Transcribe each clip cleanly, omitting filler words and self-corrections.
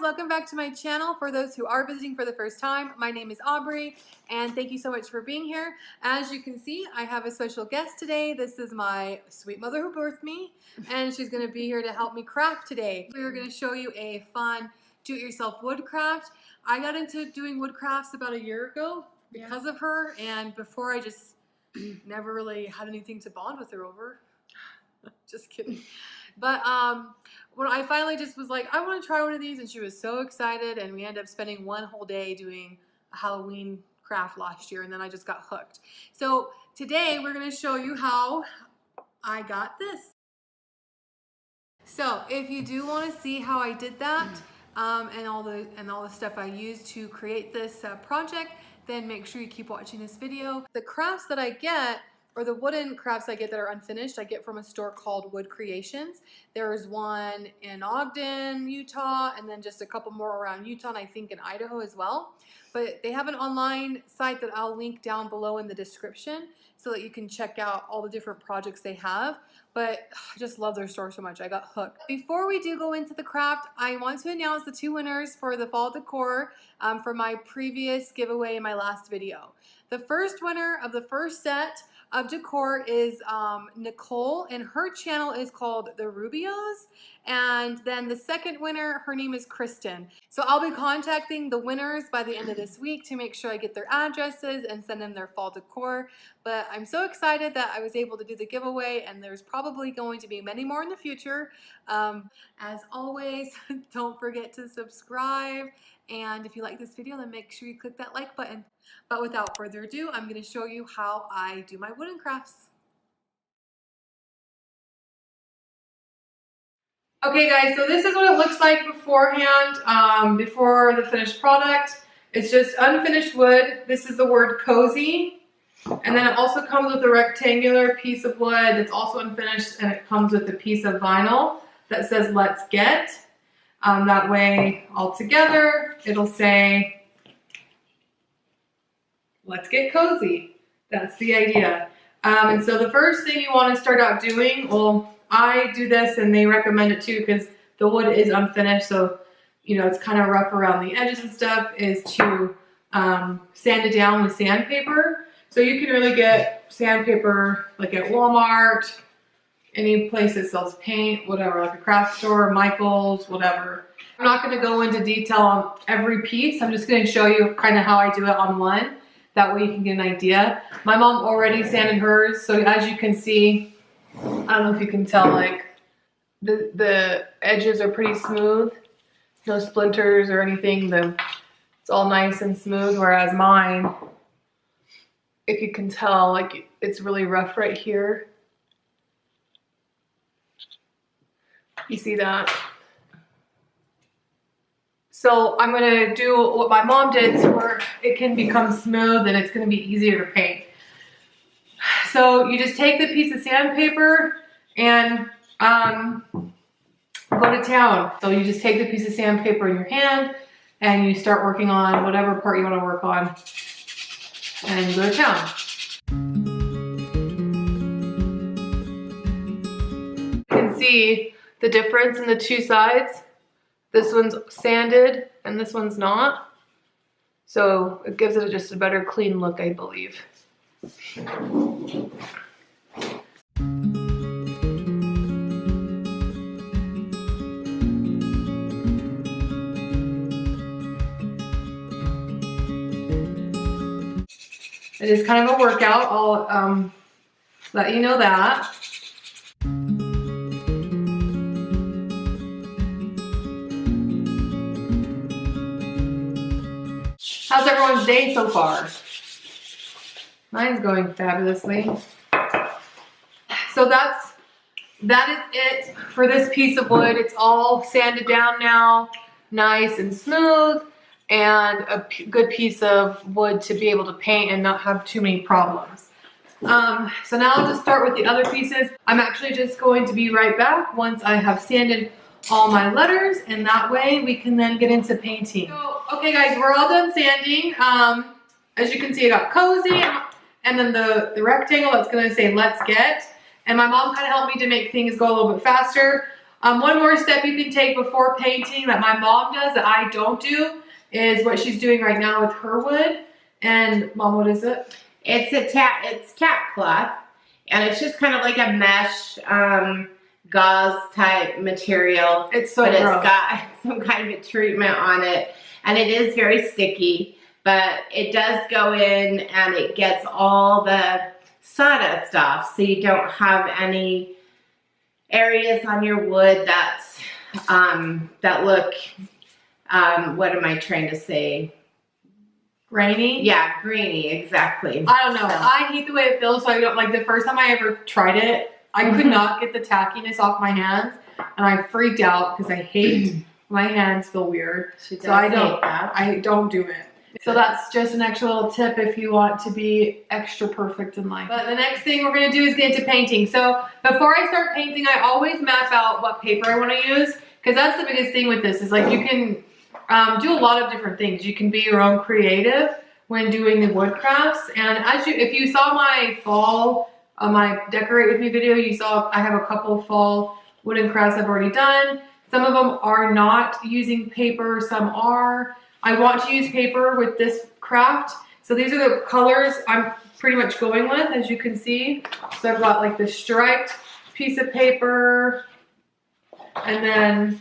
welcome back to my channel. For those who are visiting for the first time, my name is Aubrey and thank you so much for being here. As you can see, I have a special guest today. This is my sweet mother who birthed me and she's going to be here to help me craft today. We're going to show you a fun do-it-yourself wood craft. I got into doing wood crafts about a year ago because of her, and before I just never really had anything to bond with her over. Just kidding. But when I finally just was like, I want to try one of these, and she was so excited, and we ended up spending one whole day doing a Halloween craft last year, and then I just got hooked. So today we're going to show you how I got this. So if you do want to see how I did that and all the stuff I used to create this project, then make sure you keep watching this video. The crafts that I get, or the wooden crafts I get that are unfinished, I get from a store called Wood Creations. There's one in Ogden, Utah, and then just a couple more around Utah, and I think in Idaho as well. But they have an online site that I'll link down below in the description so that you can check out all the different projects they have. But I just love their store so much. I got hooked. Before we do go into the craft, I want to announce the two winners for the fall decor for my previous giveaway in my last video. The first winner of the first set of decor is Nicole, and her channel is called The Rubios. And then the second winner, her name is Kristen. So I'll be contacting the winners by the end of this week to make sure I get their addresses and send them their fall decor. But I'm so excited that I was able to do the giveaway, and there's probably going to be many more in the future. As always, don't forget to subscribe. And if you like this video, then make sure you click that like button. But without further ado, I'm going to show you how I do my wooden crafts. Okay guys, so this is what it looks like beforehand, before the finished product. It's just unfinished wood. This is the word cozy. And then it also comes with a rectangular piece of wood that's also unfinished, and it comes with a piece of vinyl that says let's get. That way, all together, it'll say, let's get cozy. That's the idea. And so the first thing you want to start out doing, well, I do this and they recommend it too because the wood is unfinished, so you know it's kind of rough around the edges and stuff, is to sand it down with sandpaper. So you can really get sandpaper like at Walmart, any place that sells paint, whatever, like a craft store, Michael's, whatever. I'm not going to go into detail on every piece. I'm just going to show you kind of how I do it on one. That way you can get an idea. My mom already sanded hers, so as you can see, I don't know if you can tell, like the edges are pretty smooth. No splinters or anything. It's all nice and smooth, whereas mine, if you can tell, like it's really rough right here. You see that? So I'm going to do what my mom did so where it can become smooth and it's going to be easier to paint. So you just take the piece of sandpaper and go to town. So you just take the piece of sandpaper in your hand and you start working on whatever part you want to work on and go to town. You can see the difference in the two sides. This one's sanded and this one's not. So it gives it just a better clean look, I believe. It is kind of a workout. I'll let you know that. How's everyone's day so far? Mine's going fabulously. So that is it for this piece of wood. It's all sanded down now, nice and smooth, and a good piece of wood to be able to paint and not have too many problems. So now I'll just start with the other pieces. I'm actually just going to be right back once I have sanded all my letters, and that way we can then get into painting. So, okay guys, we're all done sanding. As you can see, I got cozy, and then the rectangle that's gonna say let's get. And my mom kind of helped me to make things go a little bit faster. One more step you can take before painting that my mom does that I don't do is what she's doing right now with her wood. And Mom, what is it? It's tack cloth, and it's just kind of like a mesh gauze type material. It's so but gross. It's got some kind of a treatment on it, and it is very sticky. But it does go in and it gets all the sawdust off, so you don't have any areas on your wood that's that look what am I trying to say? Grainy? Yeah, grainy, exactly. I don't know. So. I hate the way it feels, so I don't like the first time I ever tried it, I could not get the tackiness off my hands, and I freaked out because I hate my hands feel weird. So I don't do it. So that's just an extra little tip if you want to be extra perfect in life. But the next thing we're gonna do is get into painting. So before I start painting, I always map out what paper I wanna use, because that's the biggest thing with this is like you can do a lot of different things. You can be your own creative when doing the wood crafts. And if you saw my fall, my decorate with me video, you saw I have a couple of fall wooden crafts I've already done. Some of them are not using paper, some are. I want to use paper with this craft. So these are the colors I'm pretty much going with, as you can see. So I've got like this striped piece of paper, and then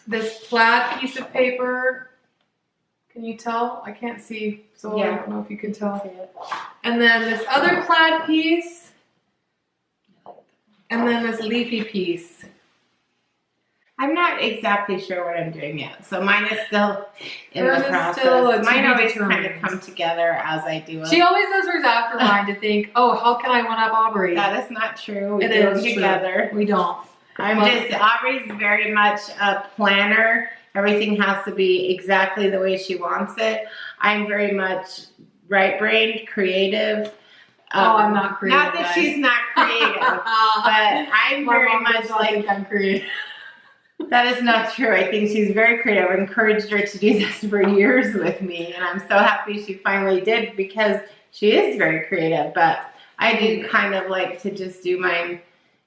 this plaid piece of paper. Can you tell? I can't see, so yeah. I don't know if you can tell. And then this other plaid piece, and then this leafy piece. I'm not exactly sure what I'm doing yet, so mine is still in the process. Mine always kind of come together as I do it. She always does hers after mine to think, oh, how can I one-up Aubrey? That is not true. We do it together. We don't. Aubrey's very much a planner. Everything has to be exactly the way she wants it. I'm very much right-brained, creative. I'm not creative. Not that she's not creative, but I'm very much like I'm creative. That is not true. I think she's very creative. I've encouraged her to do this for years with me, and I'm so happy she finally did because she is very creative. But I do kind of like to just do mine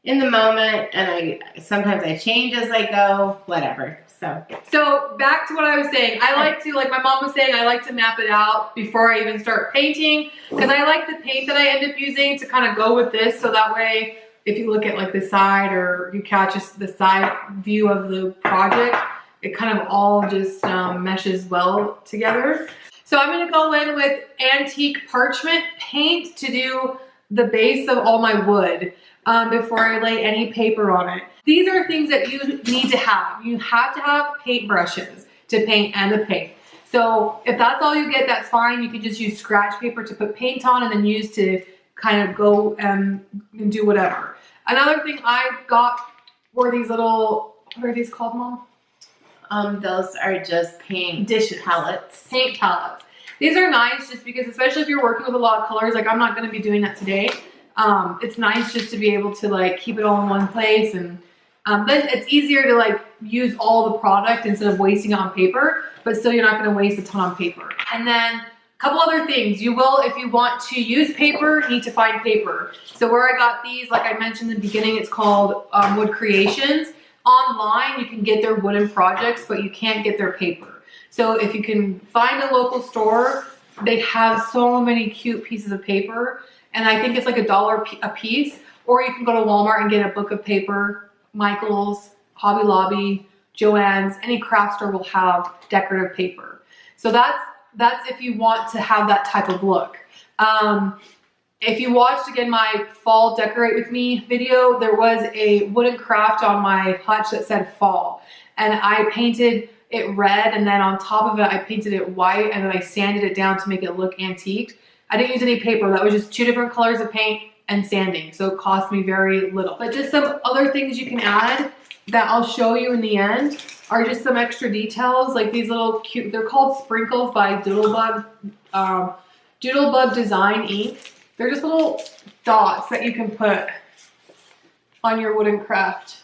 in the moment, and sometimes I change as I go, whatever. So back to what I was saying. I like to, like my mom was saying, I like to map it out before I even start painting, because I like the paint that I end up using to kind of go with this, so that way if you look at like the side or you catch the side view of the project, it kind of all just meshes well together. So I'm gonna go in with antique parchment paint to do the base of all my wood before I lay any paper on it. These are things that you need to have. You have to have paint brushes to paint and the paint. So if that's all you get, that's fine. You can just use scratch paper to put paint on and then use to kind of go and do whatever. Another thing I got were these little, what are these called, Mom? Those are just paint palettes. Paint palettes. These are nice just because, especially if you're working with a lot of colors, like I'm not going to be doing that today. It's nice just to be able to like keep it all in one place, and then it's easier to like use all the product instead of wasting it on paper, but still you're not going to waste a ton on paper. And then a couple other things. You will, if you want to use paper, need to find paper. So where I got these, like I mentioned in the beginning, it's called Wood Creations. Online, you can get their wooden projects, but you can't get their paper. So if you can find a local store, they have so many cute pieces of paper, and I think it's like $1 a piece. Or you can go to Walmart and get a book of paper. Michael's, Hobby Lobby, Joann's, any craft store will have decorative paper. So that's if you want to have that type of look. If you watched again my fall decorate with me video, there was a wooden craft on my hutch that said fall, and I painted it red, and then on top of it I painted it white, and then I sanded it down to make it look antiqued. I didn't use any paper. That was just 2 different colors of paint and sanding, so it cost me very little. But just some other things you can add that I'll show you in the end are just some extra details, like these little cute, they're called sprinkles by Doodlebug Design Ink. They're just little dots that you can put on your wooden craft.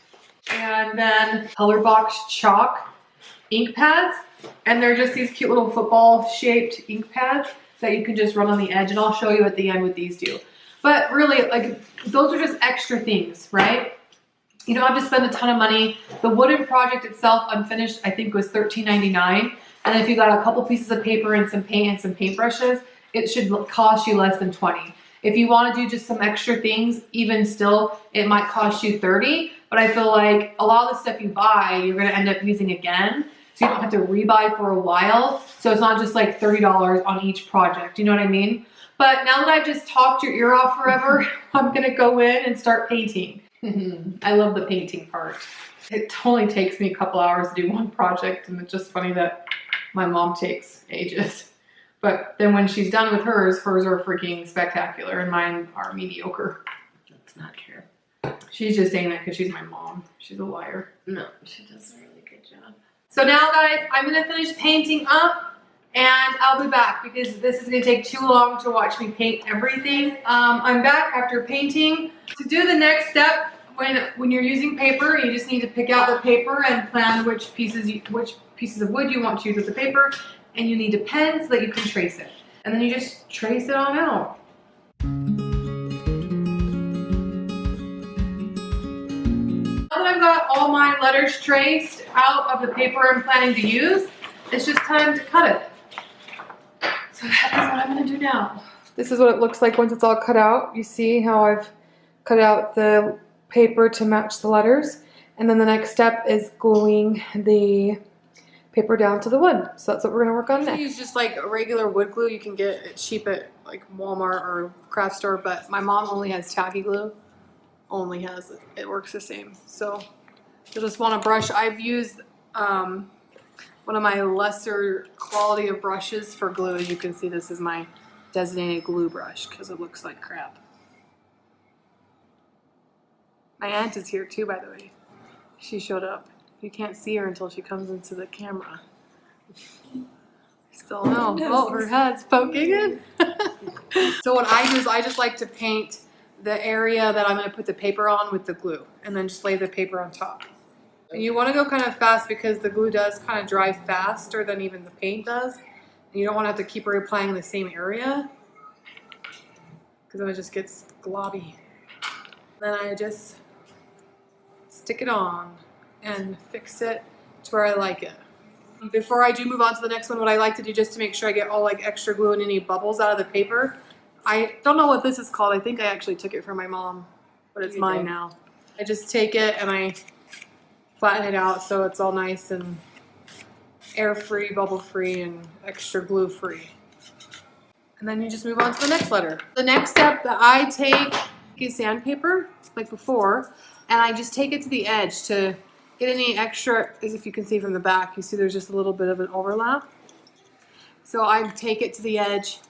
And then color box chalk ink pads, and they're just these cute little football shaped ink pads that you can just run on the edge, and I'll show you at the end what these do. But really, like, those are just extra things, right? You don't have to spend a ton of money. The wooden project itself, unfinished, I think was $13.99. And if you got a couple pieces of paper and some paint and some paintbrushes, it should cost you less than $20. If you want to do just some extra things, even still, it might cost you $30. But I feel like a lot of the stuff you buy, you're going to end up using again. So you don't have to rebuy for a while. So it's not just like $30 on each project. You know what I mean? But now that I've just talked your ear off forever, I'm going to go in and start painting. I love the painting part. It only takes me a couple hours to do one project, and it's just funny that my mom takes ages. But then when she's done with hers are freaking spectacular and mine are mediocre. That's not true. She's just saying that because she's my mom. She's a liar. No, she does a really good job. So now guys, I'm gonna finish painting up and I'll be back because this is gonna take too long to watch me paint everything. I'm back after painting. To do the next step, when you're using paper, you just need to pick out the paper and plan which pieces of wood you want to use with the paper, and you need a pen so that you can trace it. And then you just trace it on out. Now that I've got all my letters traced out of the paper I'm planning to use, it's just time to cut it. So that is what I'm gonna do now. This is what it looks like once it's all cut out. You see how I've cut out the paper to match the letters. And then the next step is gluing the paper down to the wood. So that's what we're gonna work on next. Use just like a regular wood glue. You can get it cheap at like Walmart or craft store, but my mom only has tacky glue. Only has it. It works the same. So you'll just want a brush. I've used one of my lesser quality of brushes for glue. As you can see, this is my designated glue brush because it looks like crap. My aunt is here too, by the way. She showed up. You can't see her until she comes into the camera. Still no. Oh, her head's poking in. So what I do is I just like to paint the area that I'm going to put the paper on with the glue, and then just lay the paper on top. And you want to go kind of fast because the glue does kind of dry faster than even the paint does. And you don't want to have to keep reapplying in the same area because then it just gets globby. Then I just stick it on and fix it to where I like it. Before I do move on to the next one, what I like to do just to make sure I get all like extra glue and any bubbles out of the paper, I don't know what this is called. I think I actually took it from my mom, but it's mine now. I just take it and I flatten it out so it's all nice and air-free, bubble-free, and extra glue-free. And then you just move on to the next letter. The next step that I take is sandpaper, like before, and I just take it to the edge to get any extra, as if you can see from the back, you see there's just a little bit of an overlap. So I take it to the edge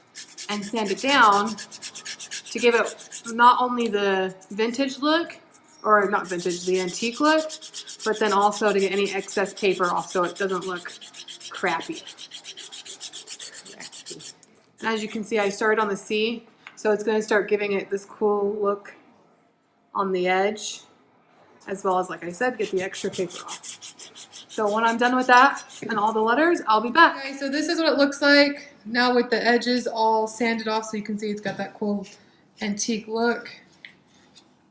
and sand it down to give it not only the vintage look, or not vintage, the antique look, but then also to get any excess paper off so it doesn't look crappy. And as you can see, I started on the C, so it's going to start giving it this cool look on the edge, as well as, like I said, get the extra paper off. So when I'm done with that and all the letters, I'll be back. Okay, so this is what it looks like now with the edges all sanded off, so you can see it's got that cool antique look.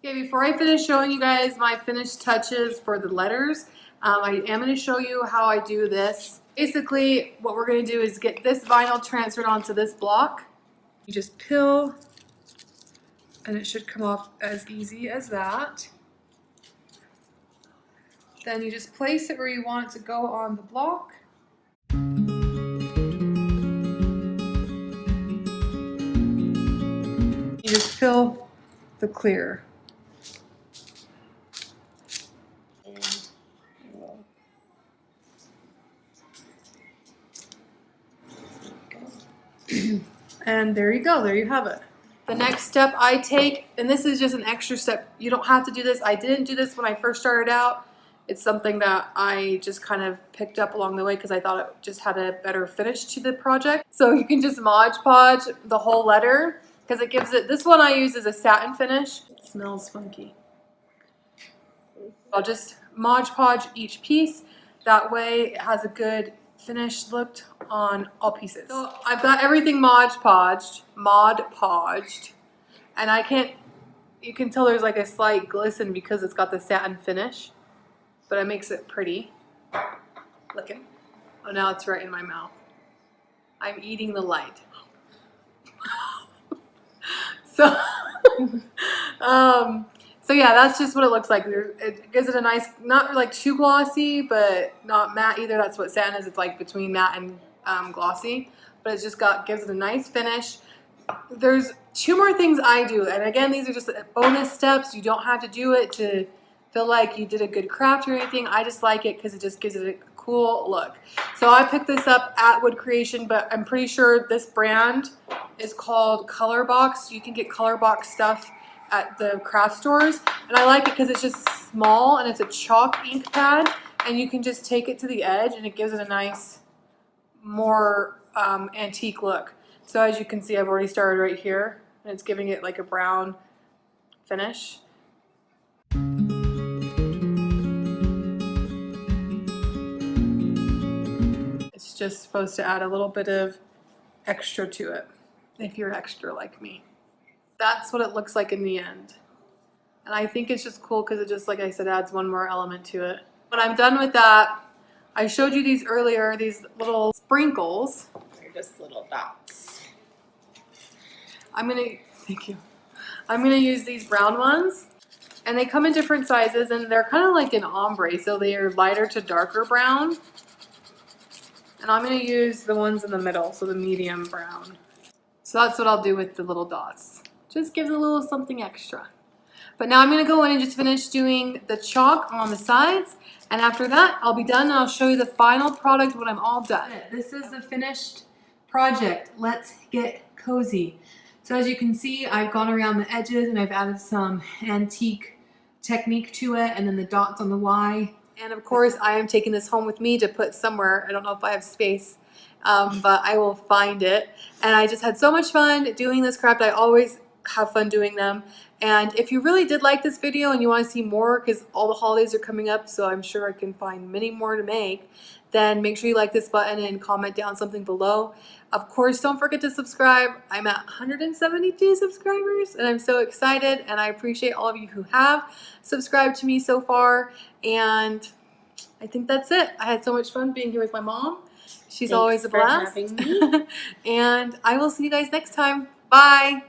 Okay, before I finish showing you guys my finished touches for the letters, I am going to show you how I do this. Basically, what we're going to do is get this vinyl transferred onto this block. You just peel, and it should come off as easy as that. Then you just place it where you want it to go on the block. You just peel the clear. And there you go, there you have it. The next step I take, and this is just an extra step, you don't have to do this. I didn't do this when I first started out. It's something that I just kind of picked up along the way because I thought it just had a better finish to the project. So you can just Mod Podge the whole letter because it gives it, this one I use is a satin finish. It smells funky. I'll just Mod Podge each piece. That way it has a good finished look on all pieces. So I've got everything Mod Podged, and I can't you can tell there's like a slight glisten because it's got the satin finish, but it makes it pretty. Look at, oh, now it's right in my mouth. I'm eating the light. So, so yeah, that's just what it looks like. It gives it a nice, not like too glossy, but not matte either. That's what satin is. It's like between matte and glossy, but it's just gives it a nice finish. There's 2 more things I do, and again, these are just bonus steps. You don't have to do it to feel like you did a good craft or anything. I just like it because it just gives it a cool look. So I picked this up at Wood Creation, but I'm pretty sure this brand is called Color Box. You can get Color Box stuff at the craft stores, and I like it because it's just small and it's a chalk ink pad, and you can just take it to the edge and it gives it a nice, more antique look. So as you can see, I've already started right here, and it's giving it like a brown finish. It's just supposed to add a little bit of extra to it, if you're extra like me. That's what it looks like in the end. And I think it's just cool because it just, like I said, adds one more element to it. When I'm done with that, I showed you these earlier, these little sprinkles. They're just little dots. Thank you. I'm gonna use these brown ones, and they come in different sizes, and they're kind of like an ombre, so they are lighter to darker brown. And I'm gonna use the ones in the middle, so the medium brown. So that's what I'll do with the little dots. Just gives a little something extra. But now I'm gonna go in and just finish doing the chalk on the sides, and after that, I'll be done and I'll show you the final product when I'm all done. This is the finished project. Let's get cozy. So as you can see, I've gone around the edges and I've added some antique technique to it, and then the dots on the Y. And of course, I am taking this home with me to put somewhere. I don't know if I have space, but I will find it. And I just had so much fun doing this craft. I always have fun doing them. And if you really did like this video and you want to see more, because all the holidays are coming up, so I'm sure I can find many more to make, then make sure you like this button and comment down something below. Of course, don't forget to subscribe. I'm at 172 subscribers, and I'm so excited, and I appreciate all of you who have subscribed to me so far. And I think that's it. I had so much fun being here with my mom. She's always a blast. Thanks for having me. And I will see you guys next time. Bye.